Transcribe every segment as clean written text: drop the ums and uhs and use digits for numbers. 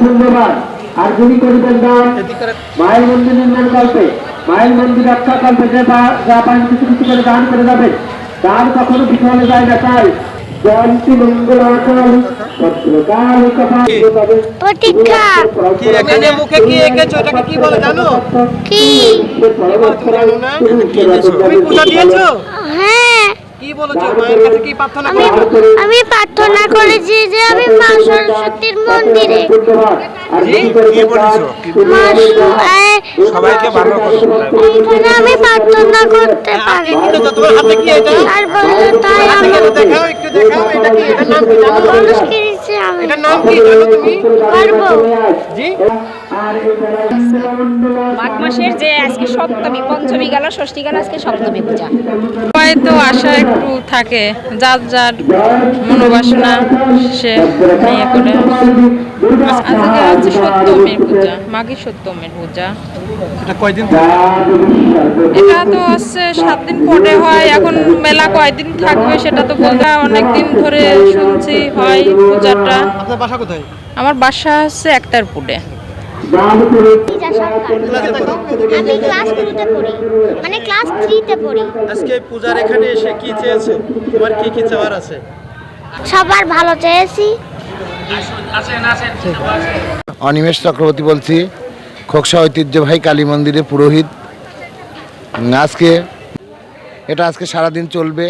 ধন্যবাদ। আর যিনি করিবেন দান মায়ের মন্দির নির্মাণ কল্পে, মায়ের মন্দির রক্ষা কল্পে যা পান কিছু কিছু করে দান করে যাবেন। দান কখনো বিফলে যায় না। তাই জয়ন্তী মঙ্গলাকালী ভদ্রকালী প্রতীক্ষা কি এখানে মুখে কি এঁকেছো? এটাকে কি বলে জানো? কি জানো না? তুমি পূজা দিয়েছো? হ্যাঁ, কি বলেছো? মায়ের কাছে কি প্রার্থনা আমি করেছো? আমি প্রার্থনা করেছি যে আমি মা সরস্বতীর মন্দিরে কি বলেছো? সবাইকে ভালো করো। এখানে আমি প্রার্থনা করতে পারি। তোমার হাতে কি এটা? আর বললো তাই আমি দেখাও, একটু দেখাও। এটা কি? এটার নাম কি জানো? মানুষ কিনেছি আমি এটার নাম কি জানো তুমি? পারবো। জি? মাঘ মাসের যে আজকে সপ্তমী, পঞ্চমী গেল, ষষ্ঠী গেল, আজকে সপ্তমী পূজা। হয়তো আশা একটু থাকে, যার যার মনোবাসনা সে নিয়ে করে। আজকে হচ্ছে সপ্তমীর পূজা, মাঘী সপ্তমীর পূজা। এটা কয়দিন? এটা তো হচ্ছে 7 দিন পরে হয়। এখন মেলা কয়দিন থাকবে সেটা তো বলতে অনেকদিন ধরে শুনছি হয় পূজাটা। আপনার বাসা কোথায়? আমার বাসা হচ্ছে একটারপুরে। আমি ক্লাস 2তে পড়ি, মানে ক্লাস 3তে পড়ি। আজকে পূজার এখানে এসে কি চেয়েছো? তোমার কি কি চাওয়ার আছে? সবার ভালো চেয়েছি। অনিমেষ চক্রবর্তী বলছি, খোকসা ঐতিহ্যবাহী কালী মন্দিরে পুরোহিত। আজকে সারাদিন চলবে।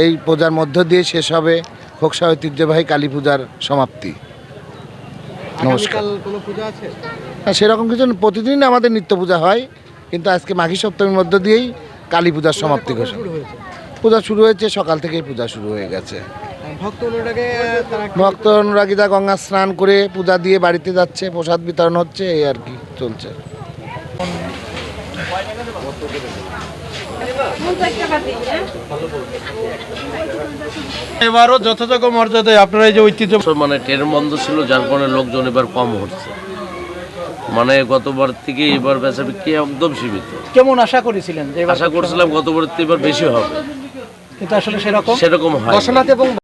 এই পূজার মধ্য দিয়ে শেষ হবে খোকসা ঐতিহ্যবাহী কালী পূজার সমাপ্তি। নমস্কার। কোনো পূজা আছে? সেরকম কিছু প্রতিদিন আমাদের নিত্য পূজা হয়, কিন্তু আজকে মাঘী সপ্তমীর মধ্য দিয়েই কালী পূজার সমাপ্তি ঘোষণা। পূজা শুরু হয়েছে, সকাল থেকেই পূজা শুরু হয়ে গেছে। ভক্ত অনুরাগীরা গঙ্গা স্নান করে পূজা দিয়ে বাড়িতে যাচ্ছে, প্রসাদ বিতরণ হচ্ছে, এই আর কি চলছে। এবারও যথাযোগ্য মর্যাদায় আপনারা এই যে ঐতিহ্য, মানে ট্রেন বন্ধ ছিল, যার কারণে লোকজন এবার কম হচ্ছে। মানে গতবার থেকে এবার বেচা বিক্রি একদম সীমিত। কেমন আশা করেছিলেন? আশা করছিলাম গতবার এবার বেশি হবে, কিন্তু আসলে সেরকম হয় দর্শনার্থী এবং